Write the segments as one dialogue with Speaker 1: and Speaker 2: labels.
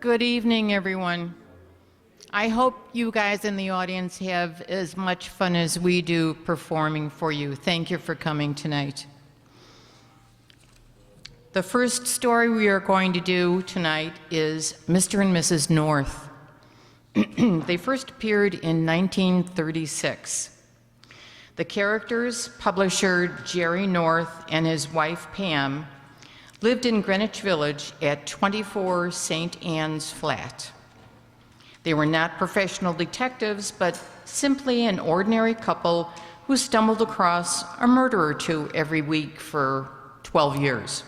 Speaker 1: Good evening, everyone. I hope you guys in the audience have as much fun as we do performing for you. Thank you for coming tonight. The first story we are going to do tonight is Mr. and Mrs. North. They first appeared in 1936. The characters, publisher Jerry North and his wife Pam, lived in Greenwich Village at 24 St. Anne's Flat. They were not professional detectives, but simply an ordinary couple who stumbled across a murder or two every week for 12 years.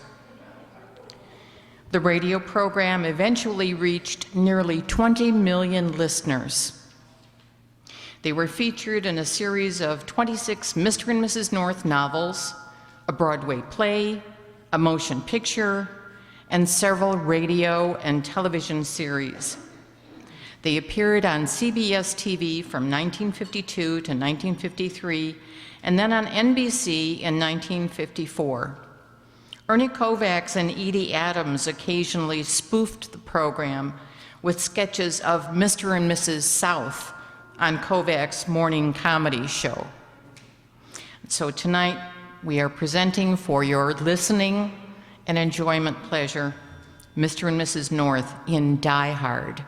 Speaker 1: The radio program eventually reached nearly 20 million listeners. They were featured in a series of 26 Mr. and Mrs. North novels, a Broadway play, a motion picture, and several radio and television series. They appeared on CBS TV from 1952 to 1953, and then on NBC in 1954. Ernie Kovacs and Edie Adams occasionally spoofed the program with sketches of Mr. and Mrs. South on Kovacs' morning comedy show. So tonight, we are presenting for your listening and enjoyment pleasure, Mr. and Mrs. North in Die Hard.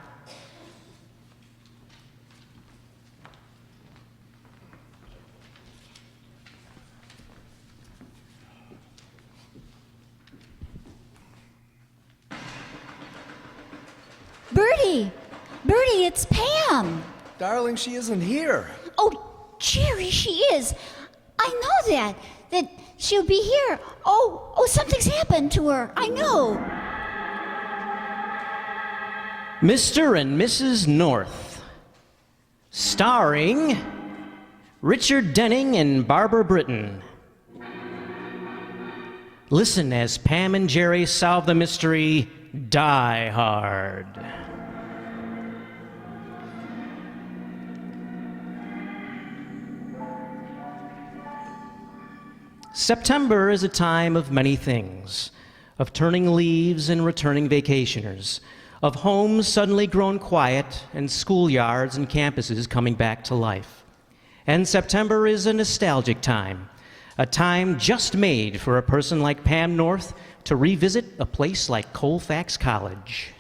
Speaker 2: Bertie! Bertie, it's Pam!
Speaker 3: Darling, she isn't here.
Speaker 2: Oh, Jerry, she is. I know that she'll be here. Oh, something's happened to her. I know.
Speaker 4: Mr. and Mrs. North, starring Richard Denning and Barbara Britton. Listen as Pam and Jerry solve the mystery, Die Hard. September is a time of many things, of turning leaves and returning vacationers, of homes suddenly grown quiet and schoolyards and campuses coming back to life. And September is a nostalgic time, a time just made for a person like Pam North to revisit a place like Colfax College.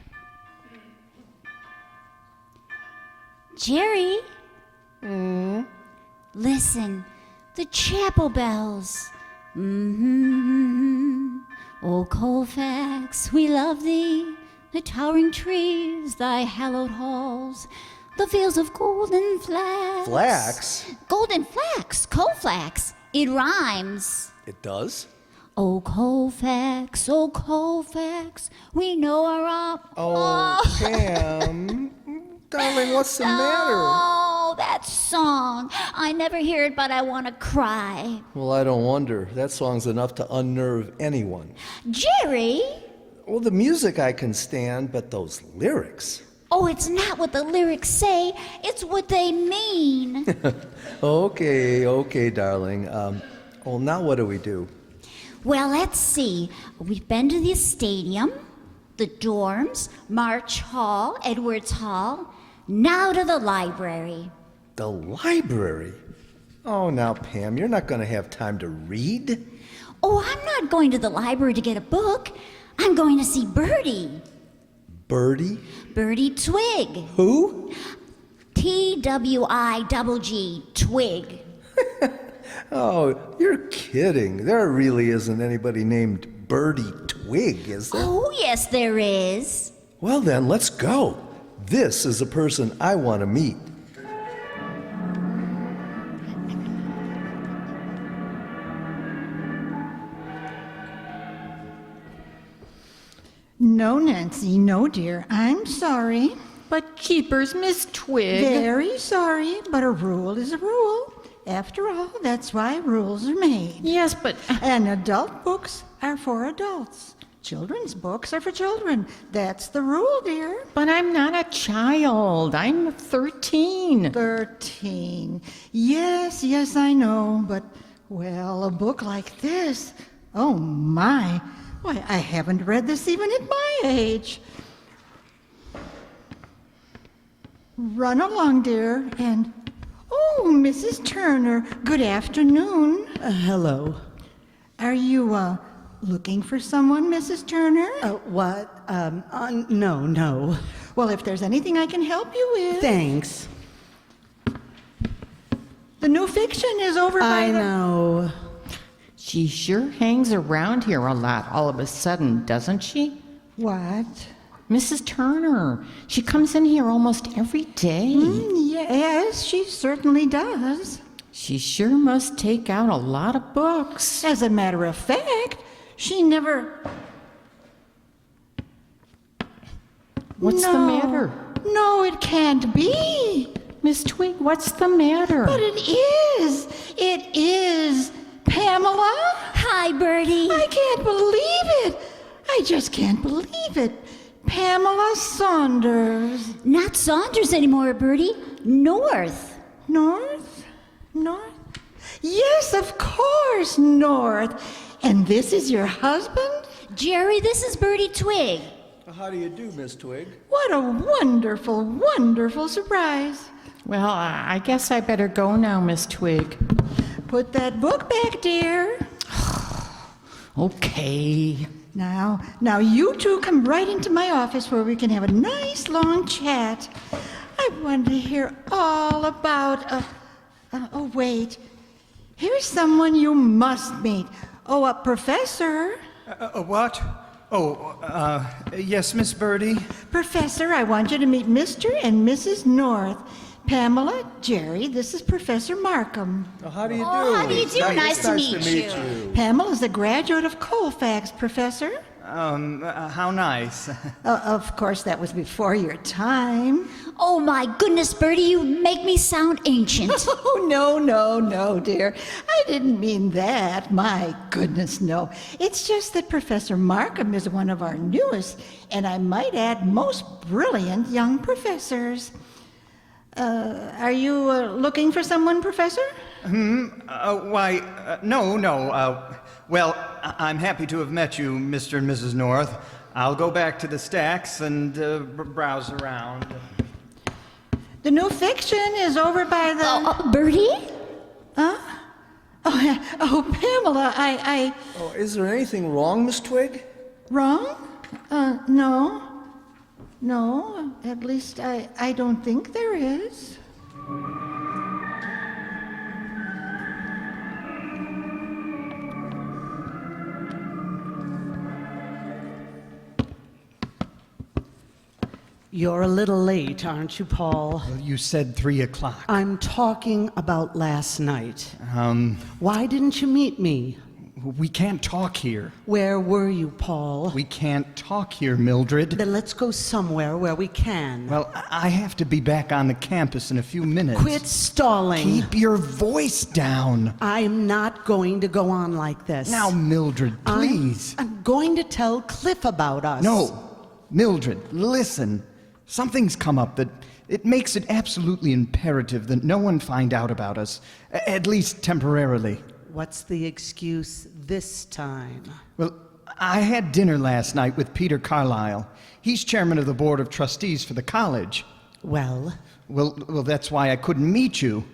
Speaker 2: Jerry? Listen, the chapel bells. O Colfax, we love thee, the towering trees, thy hallowed halls, the fields of golden flax.
Speaker 3: Flax?
Speaker 2: Golden flax, Colfax. It rhymes.
Speaker 3: It does?
Speaker 2: O Colfax, we know our
Speaker 3: Pam. Darling, what's the matter?
Speaker 2: Oh, that song. I never hear it, but I want to cry.
Speaker 3: Well, I don't wonder. That song's enough to unnerve anyone.
Speaker 2: Jerry?
Speaker 3: Well, the music I can stand, but those lyrics.
Speaker 2: Oh, it's not what the lyrics say. It's what they mean.
Speaker 3: Okay, darling. Well, now what do we do?
Speaker 2: Well, let's see. We've been to the stadium, the dorms, March Hall, Edwards Hall. Now to the library.
Speaker 3: The library? Oh, now, Pam, you're not going to have time to read.
Speaker 2: Oh, I'm not going to the library to get a book. I'm going to see Bertie.
Speaker 3: Bertie?
Speaker 2: Bertie Twig.
Speaker 3: Who?
Speaker 2: Twigg, Twig.
Speaker 3: Oh, you're kidding. There really isn't anybody named Bertie Twig, is there?
Speaker 2: Oh, yes, there is.
Speaker 3: Well, then, let's go. This is a person I want to meet.
Speaker 5: No, Nancy, no, dear. I'm sorry.
Speaker 1: But keepers, Miss Twig.
Speaker 5: Very sorry, but a rule is a rule. After all, that's why rules are made.
Speaker 1: Yes, but...
Speaker 5: And adult books are for adults. Children's books are for children. That's the rule, dear.
Speaker 1: But I'm not a child. I'm 13.
Speaker 5: 13. Yes, I know, but, well, a book like this, oh my. Why, I haven't read this even at my age. run along, dear, and... Oh, Mrs. Turner, good afternoon.
Speaker 6: Hello.
Speaker 5: Are you, looking for someone, Mrs. Turner?
Speaker 6: What? No.
Speaker 5: Well, if there's anything I can help you with...
Speaker 6: Thanks.
Speaker 5: The new fiction is over by
Speaker 6: I
Speaker 5: the...
Speaker 6: know.
Speaker 1: She sure hangs around here a lot all of a sudden, doesn't she?
Speaker 5: What?
Speaker 1: Mrs. Turner. She comes in here almost every day.
Speaker 5: Yes, she certainly does.
Speaker 1: She sure must take out a lot of books.
Speaker 5: As a matter of fact, she never...
Speaker 1: What's the
Speaker 5: No.
Speaker 1: matter?
Speaker 5: No, it can't be.
Speaker 1: Miss Twig, what's the matter?
Speaker 5: But it is. It is. Pamela?
Speaker 2: Hi, Bertie.
Speaker 5: I can't believe it. I just can't believe it. Pamela Saunders.
Speaker 2: Not Saunders anymore, Bertie. North.
Speaker 5: North? North? Yes, of course, North. And this is your husband?
Speaker 2: Jerry, this is Bertie Twig.
Speaker 3: How do you do, Miss Twig?
Speaker 5: What a wonderful, wonderful surprise.
Speaker 1: Well, I guess I better go now, Miss Twig.
Speaker 5: Put that book back, dear.
Speaker 1: Okay.
Speaker 5: Now, you two come right into my office where we can have a nice long chat. I want to hear all about, oh, wait. Here's someone you must meet. Oh, a professor.
Speaker 7: What? Yes, Miss Birdie.
Speaker 5: Professor, I want you to meet Mr. and Mrs. North. Pamela, Jerry, this is Professor Markham.
Speaker 3: How do you do?
Speaker 2: how do you do? Nice to meet you.
Speaker 5: Pamela's a graduate of Colfax, Professor.
Speaker 7: How nice.
Speaker 5: Of course, that was before your time.
Speaker 2: Oh, my goodness, Bertie, you make me sound ancient.
Speaker 5: Oh, no, dear. I didn't mean that. My goodness, no. It's just that Professor Markham is one of our newest, and I might add, most brilliant young professors. Are you looking for someone, Professor?
Speaker 7: No. Well, I'm happy to have met you, Mr. and Mrs. North. I'll go back to the stacks and browse around.
Speaker 5: The new fiction is over by the...
Speaker 2: Bertie?
Speaker 5: Huh? Oh, Pamela, I...
Speaker 3: Oh, is there anything wrong, Miss Twig?
Speaker 5: Wrong? No. No, at least I don't think there is.
Speaker 6: You're a little late, aren't you, Paul?
Speaker 7: Well, you said 3 o'clock.
Speaker 6: I'm talking about last night. Why didn't you meet me?
Speaker 7: We can't talk here.
Speaker 6: Where were you, Paul?
Speaker 7: We can't talk here, Mildred.
Speaker 6: Then let's go somewhere where we can.
Speaker 7: Well, I have to be back on the campus in a few minutes.
Speaker 6: Quit stalling.
Speaker 7: Keep your voice down.
Speaker 6: I'm not going to go on like this.
Speaker 7: Now, Mildred, please.
Speaker 6: I'm going to tell Cliff about us.
Speaker 7: No. Mildred, listen. Something's come up that it makes it absolutely imperative that no one find out about us, at least temporarily.
Speaker 6: What's the excuse this time?
Speaker 7: Well, I had dinner last night with Peter Carlisle. He's chairman of the board of trustees for the college.
Speaker 6: Well,
Speaker 7: Well, that's why I couldn't meet you.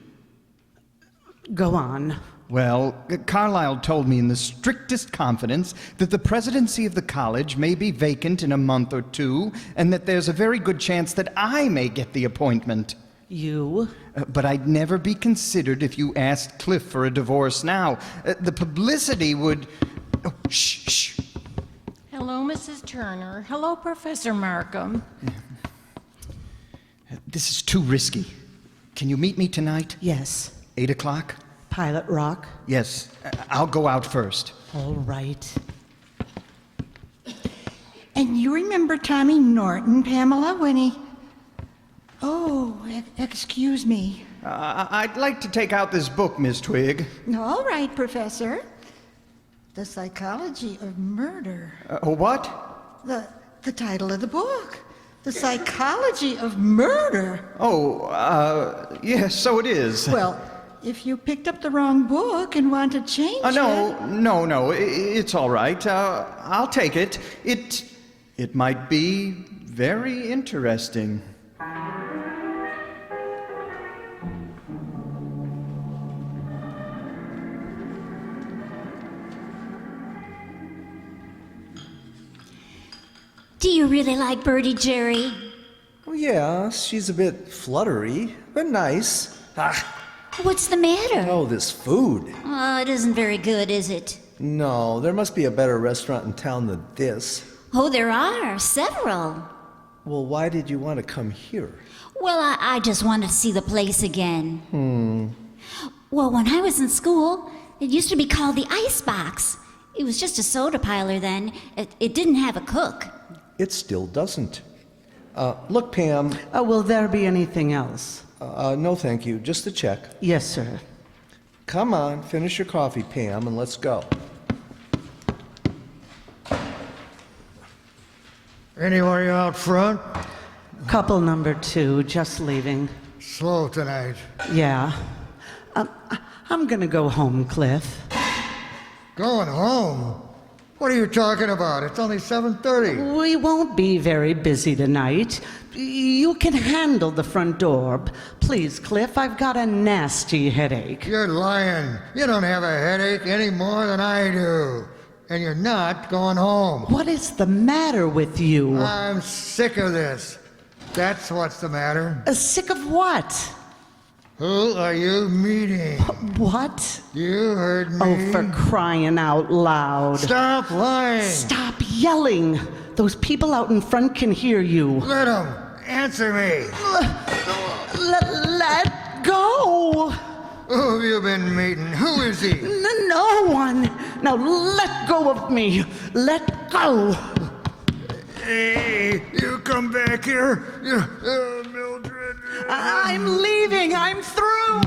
Speaker 6: go on.
Speaker 7: Well, Carlisle told me in the strictest confidence that the presidency of the college may be vacant in a month or two, and that there's a very good chance that I may get the appointment.
Speaker 6: You?
Speaker 7: But I'd never be considered if you asked Cliff for a divorce now. The publicity would... Oh, shh.
Speaker 1: Hello, Mrs. Turner. Hello, Professor Markham.
Speaker 7: This is too risky. Can you meet me tonight?
Speaker 6: Yes.
Speaker 7: 8 o'clock?
Speaker 6: Pilot Rock?
Speaker 7: Yes. I'll go out first.
Speaker 6: All right.
Speaker 5: And you remember Tommy Norton, Pamela, when he... Oh, excuse me.
Speaker 7: I'd like to take out this book, Miss Twig.
Speaker 5: All right, Professor. The Psychology of Murder.
Speaker 7: What?
Speaker 5: The title of the book. The Psychology of Murder.
Speaker 7: Oh, yes, so it is.
Speaker 5: Well, if you picked up the wrong book and want to change it...
Speaker 7: No, it's all right. I'll take it. It might be very interesting.
Speaker 2: Do you really like Birdie, Jerry?
Speaker 3: Oh, yeah, she's a bit fluttery, but nice.
Speaker 2: What's the matter?
Speaker 3: Oh, this food.
Speaker 2: Oh, it isn't very good, is it?
Speaker 3: No, there must be a better restaurant in town than this.
Speaker 2: Oh, there are several.
Speaker 3: Well, why did you want to come here?
Speaker 2: Well, I just wanted to see the place again. Well, when I was in school, it used to be called the Icebox. It was just a soda parlor then. It didn't have a cook.
Speaker 3: It still doesn't. Look, Pam.
Speaker 6: Will there be anything else?
Speaker 3: No, thank you. Just a check.
Speaker 6: Yes, sir.
Speaker 3: Come on, finish your coffee, Pam, and let's go.
Speaker 8: Anybody out front?
Speaker 6: Couple number 2, just leaving.
Speaker 8: Slow tonight.
Speaker 6: Yeah. I'm gonna go home, Cliff.
Speaker 8: Going home? What are you talking about? It's only 7:30.
Speaker 6: We won't be very busy tonight. You can handle the front door. Please, Cliff, I've got a nasty headache.
Speaker 8: You're lying. You don't have a headache any more than I do. And you're not going home.
Speaker 6: What is the matter with you?
Speaker 8: I'm sick of this. That's what's the matter.
Speaker 6: Sick of what?
Speaker 8: Who are you meeting?
Speaker 6: What?
Speaker 8: You heard me.
Speaker 6: Oh, for crying out loud.
Speaker 8: Stop lying.
Speaker 6: Stop yelling. Those people out in front can hear you.
Speaker 8: Let them answer me.
Speaker 6: Let go.
Speaker 8: Who have you been meeting? Who is he?
Speaker 6: No one. Now let go of me. Let go.
Speaker 8: Hey, you come back here. Mildred.
Speaker 6: I'm leaving. I'm through.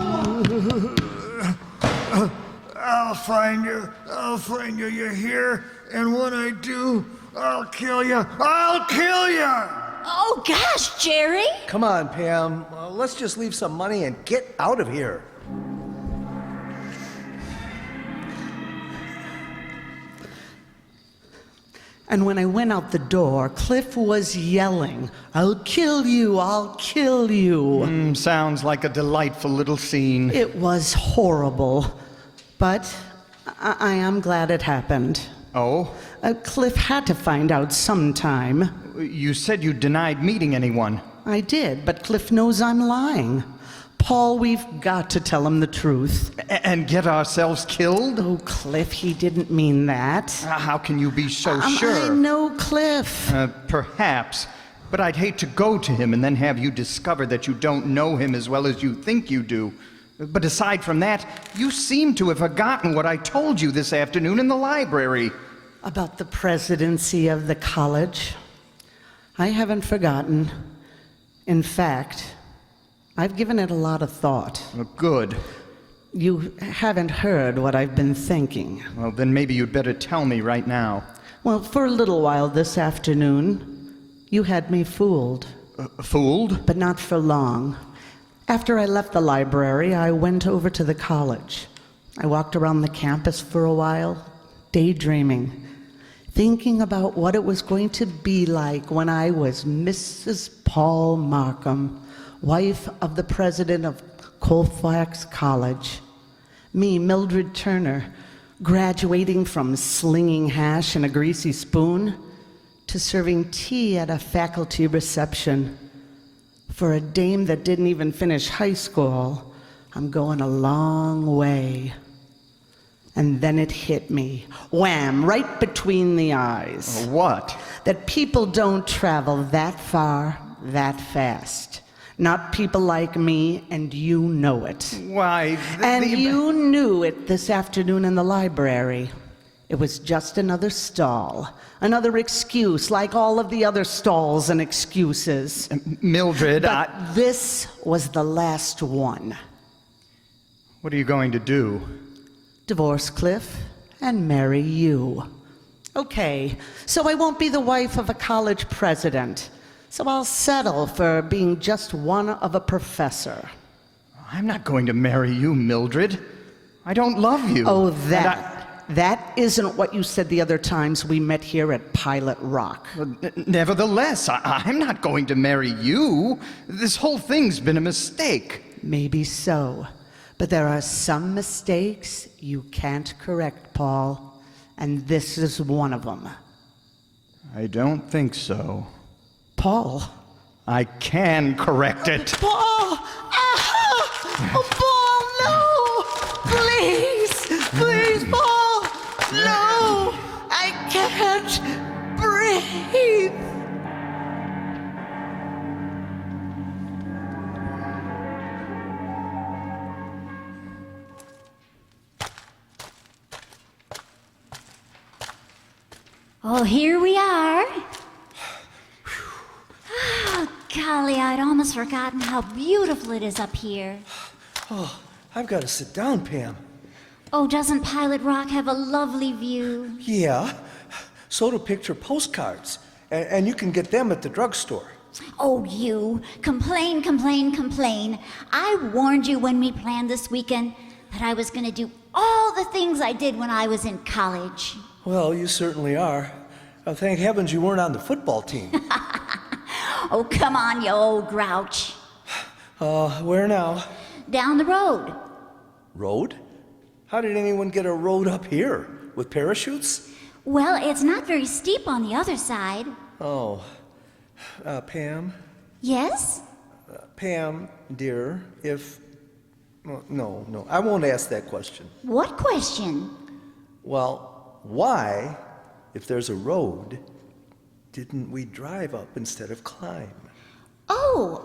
Speaker 8: I'll find you. I'll find you. You're here. And when I do, I'll kill you. I'll kill you.
Speaker 2: Oh, gosh, Jerry.
Speaker 3: Come on, Pam. Let's just leave some money and get out of here.
Speaker 6: And when I went out the door, Cliff was yelling, "I'll kill you, I'll kill you."
Speaker 7: Sounds like a delightful little scene.
Speaker 6: It was horrible, but I am glad it happened.
Speaker 7: Oh?
Speaker 6: Cliff had to find out sometime.
Speaker 7: You said you denied meeting anyone.
Speaker 6: I did, but Cliff knows I'm lying. Paul, we've got to tell him the truth.
Speaker 7: And get ourselves killed?
Speaker 6: Oh, Cliff, he didn't mean that.
Speaker 7: How can you be so
Speaker 6: I
Speaker 7: sure?
Speaker 6: know Cliff.
Speaker 7: Perhaps. But I'd hate to go to him and then have you discover that you don't know him as well as you think you do. But aside from that, you seem to have forgotten what I told you this afternoon in the library.
Speaker 6: About the presidency of the college. I haven't forgotten. In fact, I've given it a lot of thought.
Speaker 7: Good.
Speaker 6: You haven't heard what I've been thinking.
Speaker 7: Well, then maybe you'd better tell me right now.
Speaker 6: Well, for a little while this afternoon, you had me fooled.
Speaker 7: Fooled?
Speaker 6: But not for long. After I left the library, I went over to the college. I walked around the campus for a while, daydreaming, thinking about what it was going to be like when I was Mrs. Paul Markham, wife of the president of Colfax College. Me, Mildred Turner, graduating from slinging hash in a greasy spoon to serving tea at a faculty reception. For a dame that didn't even finish high school, I'm going a long way. And then it hit me, wham, right between the eyes.
Speaker 7: What?
Speaker 6: That people don't travel that far, that fast. Not people like me, and you know it.
Speaker 7: Why?
Speaker 6: And you knew it this afternoon in the library. It was just another stall, another excuse, like all of the other stalls and excuses.
Speaker 7: Mildred,
Speaker 6: But this was the last one.
Speaker 7: What are you going to do?
Speaker 6: Divorce Cliff and marry you. Okay, so I won't be the wife of a college president. So I'll settle for being just one of a professor.
Speaker 7: I'm not going to marry you, Mildred. I don't love you.
Speaker 6: Oh,
Speaker 7: And
Speaker 6: that isn't what you said the other times we met here at Pilot Rock.
Speaker 7: Nevertheless, I'm not going to marry you. This whole thing's been a mistake.
Speaker 6: Maybe so, but there are some mistakes you can't correct, Paul, and this is one of them.
Speaker 7: I don't think so.
Speaker 6: Paul.
Speaker 7: I can correct it.
Speaker 6: Paul! Ah! Oh, Paul, no! Please! Please, Paul! No! I can't breathe!
Speaker 2: Oh, here we are. Oh, golly, I'd almost forgotten how beautiful it is up here.
Speaker 3: Oh, I've got to sit down, Pam.
Speaker 2: Oh, doesn't Pilot Rock have a lovely view?
Speaker 3: Yeah, so do picture postcards. And you can get them at the drugstore.
Speaker 2: Oh, you. Complain, complain, complain. I warned you when we planned this weekend that I was going to do all the things I did when I was in college.
Speaker 3: Well, you certainly are. Thank heavens you weren't on the football team.
Speaker 2: Oh, come on, you old grouch.
Speaker 3: Where now?
Speaker 2: Down the road.
Speaker 3: Road? How did anyone get a road up here? With parachutes?
Speaker 2: Well, it's not very steep on the other side.
Speaker 3: Oh. Pam?
Speaker 2: Yes?
Speaker 3: Pam, dear, if... well, no, I won't ask that question.
Speaker 2: What question?
Speaker 3: Well, why, if there's a road, didn't we drive up instead of climb?
Speaker 2: Oh,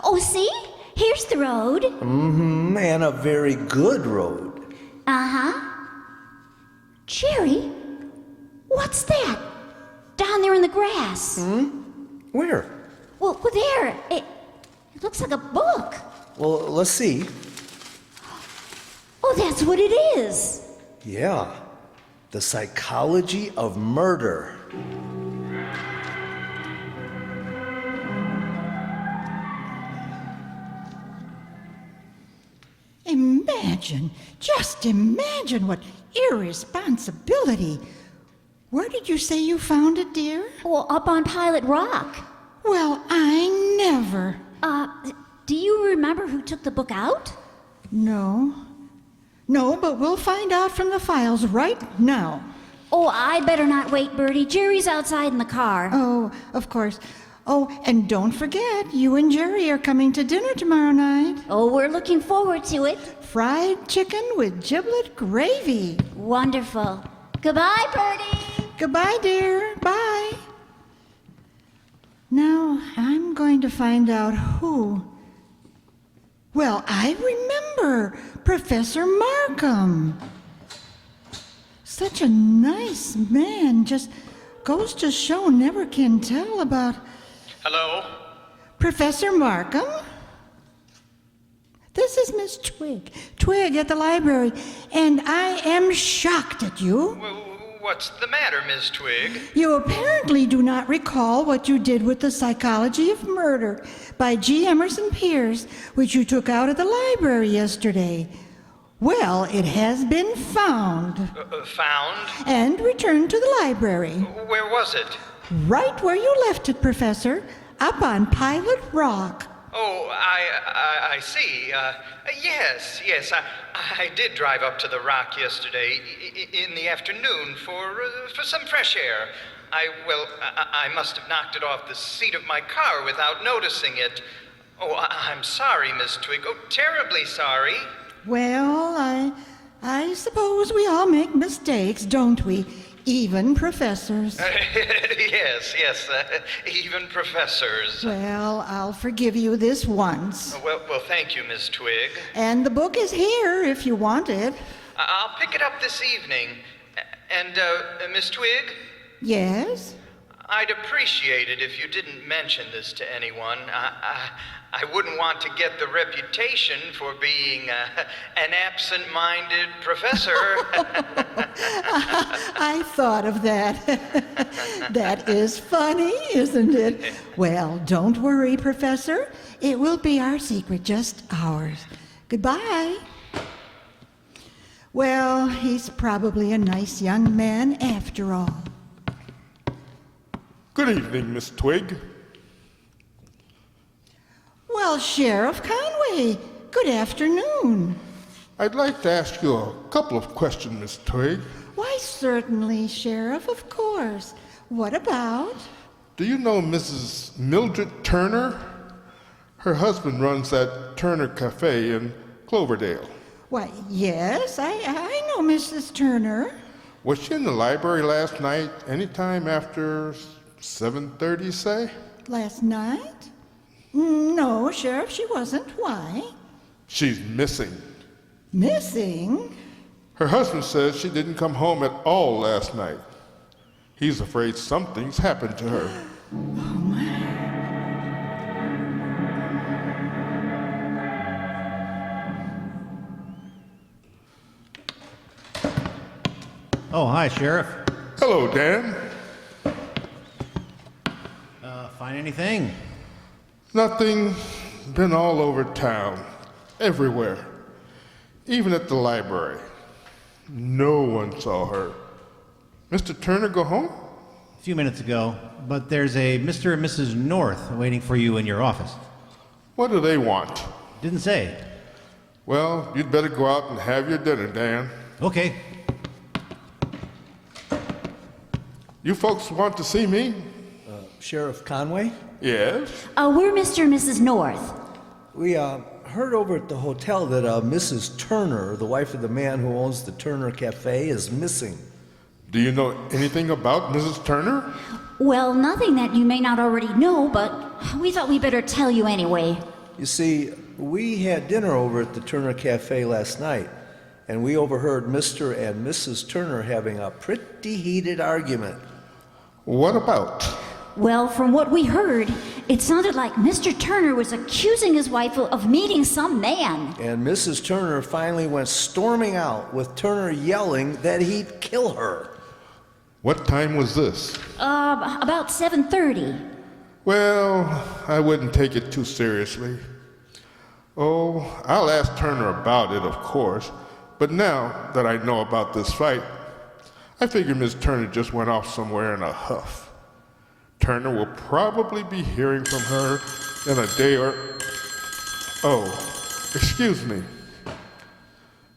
Speaker 2: oh, see? Here's the road.
Speaker 3: Mm-hmm, and a very good road.
Speaker 2: Uh-huh. Jerry, what's that? Down there in the grass.
Speaker 3: Where?
Speaker 2: Well, there. It looks like a book.
Speaker 3: Well, let's see.
Speaker 2: Oh, that's what it is.
Speaker 3: Yeah, The Psychology of Murder.
Speaker 5: Just imagine what irresponsibility. Where did you say you found it, dear?
Speaker 2: Well, up on Pilot Rock.
Speaker 5: Well, I never.
Speaker 2: Do you remember who took the book out?
Speaker 5: No, but we'll find out from the files right now.
Speaker 2: Oh, I better not wait, Bertie. Jerry's outside in the car.
Speaker 5: Oh, of course. Oh, and don't forget, you and Jerry are coming to dinner tomorrow night.
Speaker 2: Oh, we're looking forward to it.
Speaker 5: Fried chicken with giblet gravy.
Speaker 2: Wonderful. Goodbye, Bertie.
Speaker 5: Goodbye, dear. Bye. Now, I'm going to find out who. Well, I remember Professor Markham. Such a nice man. Just goes to show never can tell about...
Speaker 9: Hello?
Speaker 5: Professor Markham? This is Miss Twig. Twig at the library. And I am shocked at you.
Speaker 9: What's the matter, Miss Twig?
Speaker 5: You apparently do not recall what you did with The Psychology of Murder by G. Emerson Pierce, which you took out of the library yesterday. Well, it has been found.
Speaker 9: Found?
Speaker 5: And returned to the library.
Speaker 9: Where was it?
Speaker 5: Right where you left it, Professor. Up on Pilot Rock.
Speaker 9: Oh, I see. Yes. I did drive up to the Rock yesterday in the afternoon for some fresh air. I must have knocked it off the seat of my car without noticing it. Oh, I'm sorry, Miss Twig. Oh, terribly sorry.
Speaker 5: Well, I suppose we all make mistakes, don't we? Even professors.
Speaker 9: Yes, even professors.
Speaker 5: Well, I'll forgive you this once.
Speaker 9: Well, thank you, Miss Twig.
Speaker 5: And the book is here if you want it.
Speaker 9: I'll pick it up this evening. And, Miss Twig?
Speaker 5: Yes?
Speaker 9: I'd appreciate it if you didn't mention this to anyone. I wouldn't want to get the reputation for being an absent-minded professor.
Speaker 5: I thought of that. That is funny, isn't it? Well, don't worry, Professor. It will be our secret, just ours. Goodbye. Well, he's probably a nice young man after all.
Speaker 10: Good evening, Miss Twig.
Speaker 5: Well, Sheriff Conway, good afternoon.
Speaker 10: I'd like to ask you a couple of questions, Miss Twig.
Speaker 5: Why, certainly, Sheriff, of course. What about?
Speaker 10: Do you know Mrs. Mildred Turner? Her husband runs that Turner Cafe in Cloverdale.
Speaker 5: Why, yes, I know Mrs. Turner.
Speaker 10: Was she in the library last night, anytime after 7:30, say?
Speaker 5: Last night? No, Sheriff, she wasn't. Why?
Speaker 10: She's missing.
Speaker 5: Missing?
Speaker 10: Her husband says she didn't come home at all last night. He's afraid something's happened to her.
Speaker 11: Oh, hi, Sheriff.
Speaker 10: Hello, Dan.
Speaker 11: Find anything?
Speaker 10: Nothing. Been all over town. Everywhere. Even at the library. No one saw her. Mr. Turner go home?
Speaker 11: A few minutes ago, but there's a Mr. and Mrs. North waiting for you in your office.
Speaker 10: What do they want?
Speaker 11: Didn't say.
Speaker 10: Well, you'd better go out and have your dinner, Dan.
Speaker 11: Okay.
Speaker 10: You folks want to see me?
Speaker 3: Sheriff Conway?
Speaker 10: Yes.
Speaker 2: We're Mr. and Mrs. North.
Speaker 3: We heard over at the hotel that Mrs. Turner, the wife of the man who owns the Turner Cafe, is missing.
Speaker 10: Do you know anything about Mrs. Turner?
Speaker 2: Well, nothing that you may not already know, but we thought we better tell you anyway.
Speaker 3: You see, we had dinner over at the Turner Cafe last night, and we overheard Mr. and Mrs. Turner having a pretty heated argument.
Speaker 10: What about?
Speaker 2: Well, from what we heard, it sounded like Mr. Turner was accusing his wife of meeting some man.
Speaker 3: And Mrs. Turner finally went storming out, with Turner yelling that he'd kill her.
Speaker 10: What time was this?
Speaker 2: About 7:30.
Speaker 10: Well, I wouldn't take it too seriously. Oh, I'll ask Turner about it, of course. But now that I know about this fight, I figure Miss Turner just went off somewhere in a huff. Turner will probably be hearing from her in a day or... Oh, excuse me.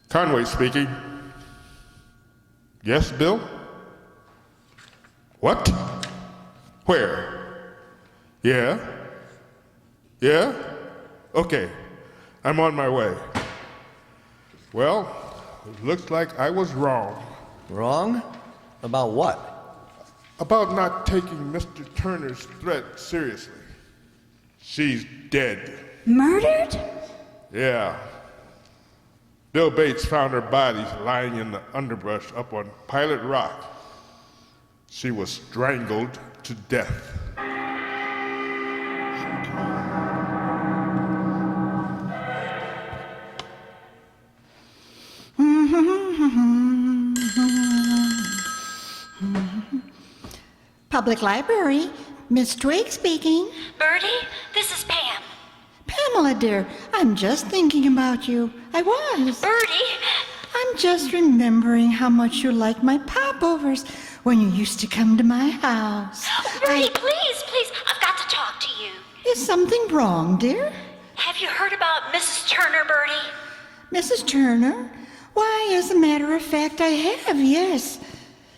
Speaker 10: Conway speaking. Yes, Bill? What? Where? Yeah? Yeah? Okay. I'm on my way. Well, it looks like I was wrong.
Speaker 3: Wrong? About what?
Speaker 10: About not taking Mr. Turner's threat seriously. She's dead.
Speaker 2: Murdered?
Speaker 10: Yeah. Bill Bates found her body lying in the underbrush up on Pilot Rock. She was strangled to death.
Speaker 5: Public Library, Miss Twig speaking.
Speaker 2: Bertie, this is Pam.
Speaker 5: Pamela, dear, I'm just thinking about you. I was.
Speaker 2: Bertie!
Speaker 5: I'm just remembering how much you liked my popovers when you used to come to my house.
Speaker 2: Bertie, please, I've got to talk to you.
Speaker 5: Is something wrong, dear?
Speaker 2: Have you heard about Mrs. Turner, Bertie?
Speaker 5: Mrs. Turner? Why, as a matter of fact, I have, yes.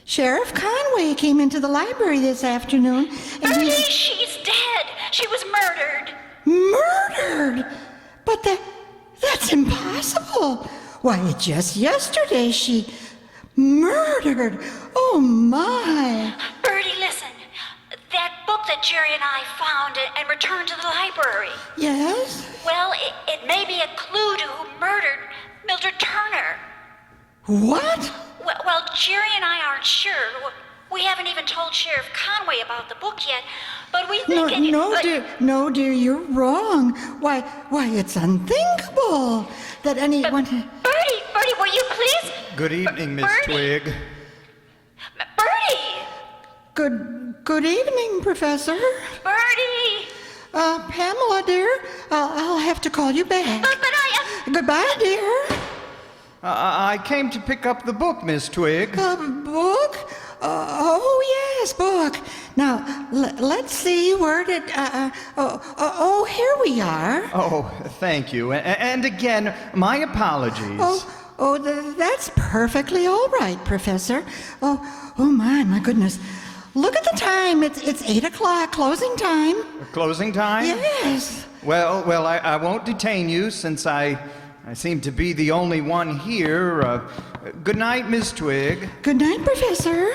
Speaker 5: Sheriff Conway came into the library this afternoon and
Speaker 2: Bertie, she's dead. She was murdered.
Speaker 5: Murdered? But that's impossible. Why, just yesterday she... Murdered? Oh, my.
Speaker 2: Bertie, listen. That book that Jerry and I found and returned to the library.
Speaker 5: Yes?
Speaker 2: Well, it may be a clue to who murdered Mildred Turner.
Speaker 5: What?
Speaker 2: Well, Jerry and I aren't sure. We haven't even told Sheriff Conway about the book yet, but we think
Speaker 5: No, dear, you're wrong. Why, it's unthinkable that anyone...
Speaker 2: Bertie, will you please?
Speaker 7: Good evening, Miss
Speaker 2: Bertie.
Speaker 7: Twig.
Speaker 2: Bertie!
Speaker 5: Good evening, Professor.
Speaker 2: Bertie!
Speaker 5: Pamela, dear, I'll have to call you back.
Speaker 2: But
Speaker 5: Goodbye, dear.
Speaker 7: I came to pick up the book, Miss Twig.
Speaker 5: Book? Oh, yes, book. Now, let's see, where did... here we are.
Speaker 7: Oh, thank you. And again, my apologies.
Speaker 5: Oh, that's perfectly all right, Professor. Oh my goodness. Look at the time. It's 8 o'clock, closing time.
Speaker 7: Closing time?
Speaker 5: Yes.
Speaker 7: Well, I won't detain you since I seem to be the only one here. Good night, Miss Twig.
Speaker 5: Good night, Professor.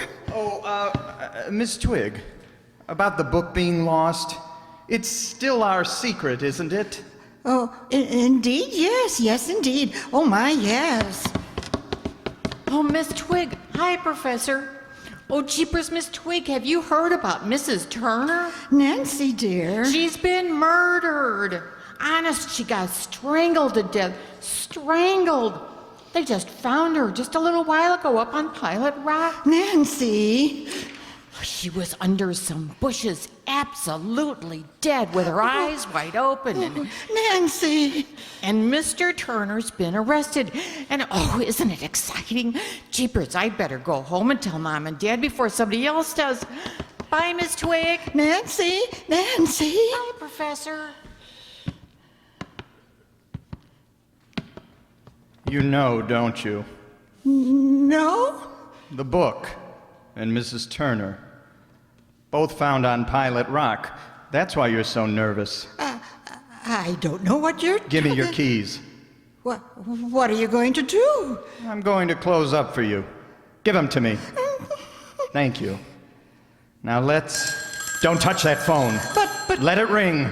Speaker 7: Miss Twig, about the book being lost, it's still our secret, isn't it?
Speaker 5: Oh, indeed, yes, indeed. Oh my, yes.
Speaker 1: Oh, Miss Twig. Hi, Professor. Oh, jeepers, Miss Twig, have you heard about Mrs. Turner?
Speaker 5: Nancy, dear.
Speaker 1: She's been murdered. Honest, she got strangled to death. Strangled. They just found her just a little while ago up on Pilot Rock.
Speaker 5: Nancy.
Speaker 1: She was under some bushes, absolutely dead, with her eyes wide open. And
Speaker 5: Nancy.
Speaker 1: Mr. Turner's been arrested. And oh, isn't it exciting? Jeepers, I'd better go home and tell Mom and Dad before somebody else does. Bye, Miss Twig.
Speaker 5: Nancy.
Speaker 1: Bye, Professor.
Speaker 7: You know, don't you?
Speaker 5: No?
Speaker 7: The book and Mrs. Turner. Both found on Pilot Rock. That's why you're so nervous.
Speaker 5: I don't know what you're...
Speaker 7: Give me your keys.
Speaker 5: What are you going to do?
Speaker 7: I'm going to close up for you. Give them to me. Thank you. Now don't touch that phone.
Speaker 5: But...
Speaker 7: Let it ring.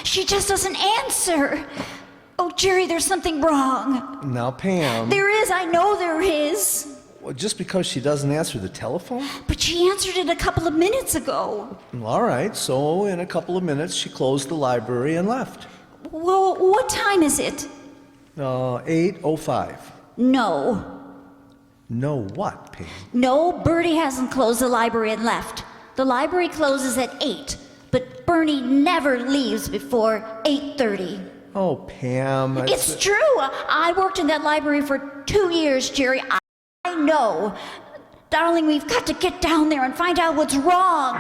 Speaker 2: She just doesn't answer. Oh, Jerry, there's something wrong.
Speaker 3: Now, Pam.
Speaker 2: There is, I know there is.
Speaker 3: Well, just because she doesn't answer the telephone?
Speaker 2: But she answered it a couple of minutes ago.
Speaker 3: All right, so in a couple of minutes, she closed the library and left.
Speaker 2: Well, what time is it?
Speaker 3: 8:05.
Speaker 2: No.
Speaker 3: No what, Pam?
Speaker 2: No, Bertie hasn't closed the library and left. The library closes at 8, but Bernie never leaves before 8:30.
Speaker 3: Oh, Pam.
Speaker 2: It's true. I worked in that library for 2 years, Jerry. I know. Darling, we've got to get down there and find out what's wrong.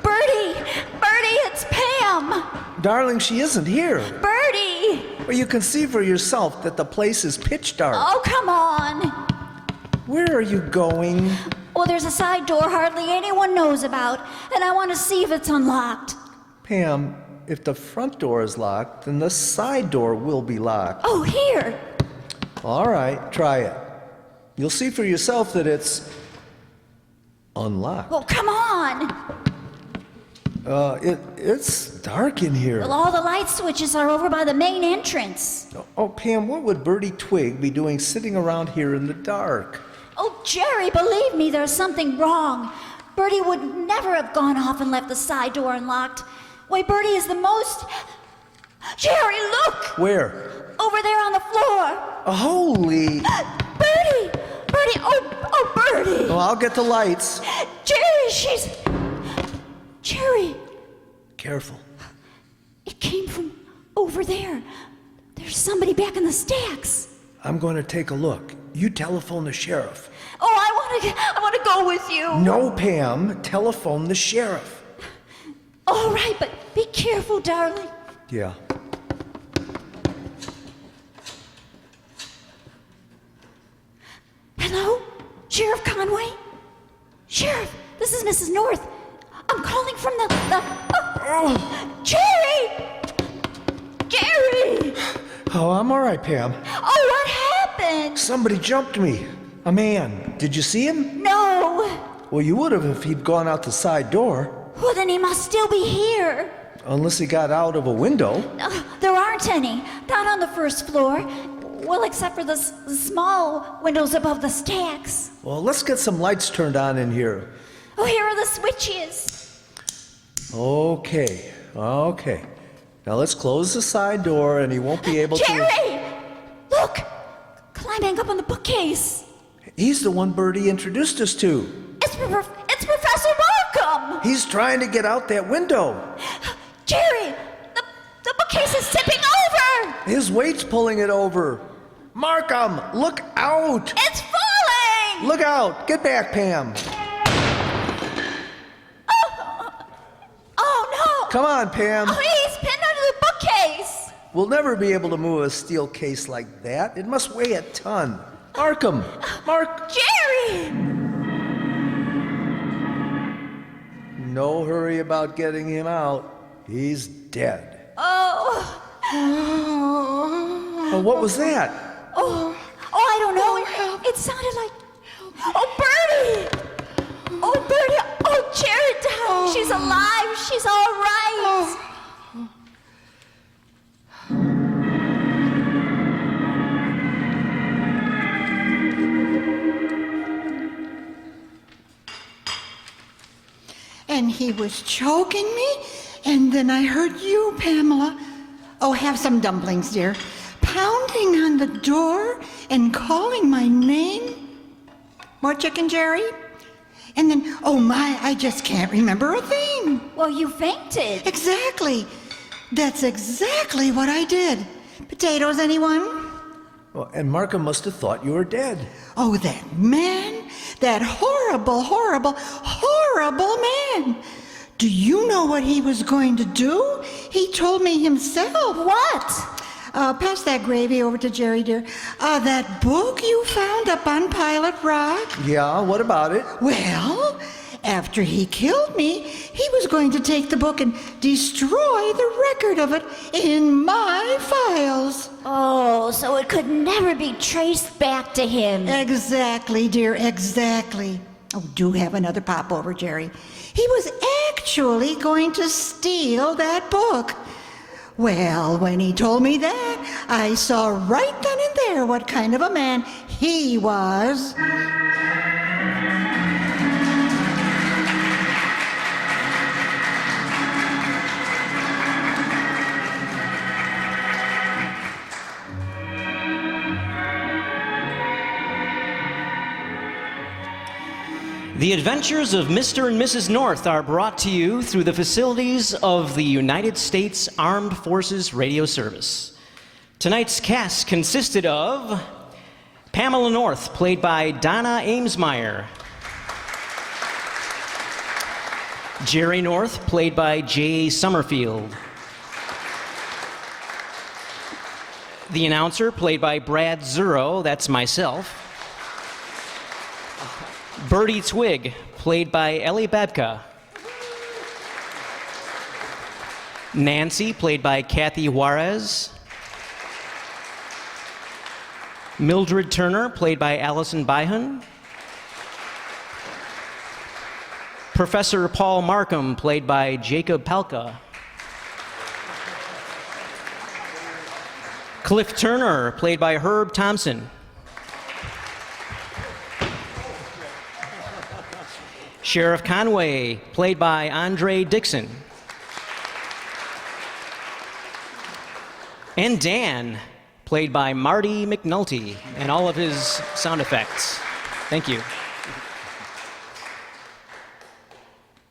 Speaker 2: Bertie, it's Pam.
Speaker 3: Darling, she isn't here.
Speaker 2: Bertie.
Speaker 3: Well, you can see for yourself that the place is pitch dark.
Speaker 2: Oh, come on.
Speaker 3: Where are you going?
Speaker 2: Well, there's a side door hardly anyone knows about, and I want to see if it's unlocked.
Speaker 3: Pam, if the front door is locked, then the side door will be locked.
Speaker 2: Oh, here.
Speaker 3: All right, try it. You'll see for yourself that it's unlocked.
Speaker 2: Oh, come on.
Speaker 3: It's dark in here.
Speaker 2: Well, all the light switches are over by the main entrance.
Speaker 3: Oh, Pam, what would Bertie Twig be doing sitting around here in the dark?
Speaker 2: Oh, Jerry, believe me, there's something wrong. Bertie would never have gone off and left the side door unlocked. Why, Bertie is the most... Jerry, look!
Speaker 3: Where?
Speaker 2: Over there on the floor.
Speaker 3: Holy...
Speaker 2: Bertie! Oh, Bertie!
Speaker 3: Well, I'll get the lights.
Speaker 2: Jerry, Jerry!
Speaker 3: Careful.
Speaker 2: It came from over there. There's somebody back in the stacks.
Speaker 3: I'm going to take a look. You telephone the sheriff.
Speaker 2: Oh, I want to go with you.
Speaker 3: No, Pam. Telephone the sheriff.
Speaker 2: All right, but be careful, darling.
Speaker 3: Yeah.
Speaker 2: Hello? Sheriff Conway? Sheriff, this is Mrs. North. I'm calling from Jerry! Jerry!
Speaker 3: Oh, I'm all right, Pam.
Speaker 2: Oh, what happened?
Speaker 3: Somebody jumped me. A man. Did you see him?
Speaker 2: No.
Speaker 3: Well, you would have if he'd gone out the side door.
Speaker 2: Well, then he must still be here.
Speaker 3: Unless he got out of a window.
Speaker 2: There aren't any. Not on the first floor. Well, except for the small windows above the stacks.
Speaker 3: Well, let's get some lights turned on in here.
Speaker 2: Oh, here are the switches.
Speaker 3: Okay. Now let's close the side door and he won't be able to...
Speaker 2: Jerry! Look! Climbing up on the bookcase.
Speaker 3: He's the one Bertie introduced us to.
Speaker 2: It's Professor Mark! Markham!
Speaker 3: He's trying to get out that window.
Speaker 2: Jerry, the bookcase is tipping over!
Speaker 3: His weight's pulling it over. Markham, look out!
Speaker 2: It's falling!
Speaker 3: Look out! Get back, Pam.
Speaker 2: Oh no!
Speaker 3: Come on, Pam.
Speaker 2: Oh, he's pinned under the bookcase!
Speaker 3: We'll never be able to move a steel case like that. It must weigh a ton. Markham!
Speaker 2: Jerry!
Speaker 3: No hurry about getting him out. He's dead.
Speaker 2: Oh.
Speaker 3: Oh, what was that?
Speaker 2: Oh, I don't know. It sounded like. Oh, Bertie! Oh, Bertie! Oh, Jared, darling, she's alive. She's all right.
Speaker 5: And he was choking me, and then I heard you, Pamela. Oh, have some dumplings, dear. Pounding on the door and calling my name. More chicken, Jerry? And then, oh my, I just can't remember a thing.
Speaker 2: Well, you fainted.
Speaker 5: Exactly. That's exactly what I did. Potatoes, anyone?
Speaker 3: Well, and Markham must have thought you were dead.
Speaker 5: Oh, that man. That horrible, horrible, horrible man. Do you know what he was going to do? He told me himself.
Speaker 2: What?
Speaker 5: Pass that gravy over to Jerry, dear. That book you found up on Pilot Rock?
Speaker 3: Yeah, what about it?
Speaker 5: Well, after he killed me, he was going to take the book and destroy the record of it in my files.
Speaker 2: Oh, so it could never be traced back to him.
Speaker 5: Exactly, dear, exactly. Oh, do have another pop over, Jerry. He was actually going to steal that book. Well, when he told me that, I saw right then and there what kind of a man he was.
Speaker 4: The Adventures of Mr. and Mrs. North are brought to you through the facilities of the United States Armed Forces Radio Service. Tonight's cast consisted of Pamela North, played by Donna Amesmeyer; Jerry North, played by Jay Summerfield; the announcer, played by Brad Zuro, that's myself; Bertie Twig, played by Ellie Babka; Nancy, played by Kathy Juarez; Mildred Turner, played by Allison Byhun; Professor Paul Markham, played by Jacob Palka; Cliff Turner, played by Herb Thompson; Sheriff Conway, played by Andre Dixon; and Dan, played by Marty McNulty, and all of his sound effects. Thank you.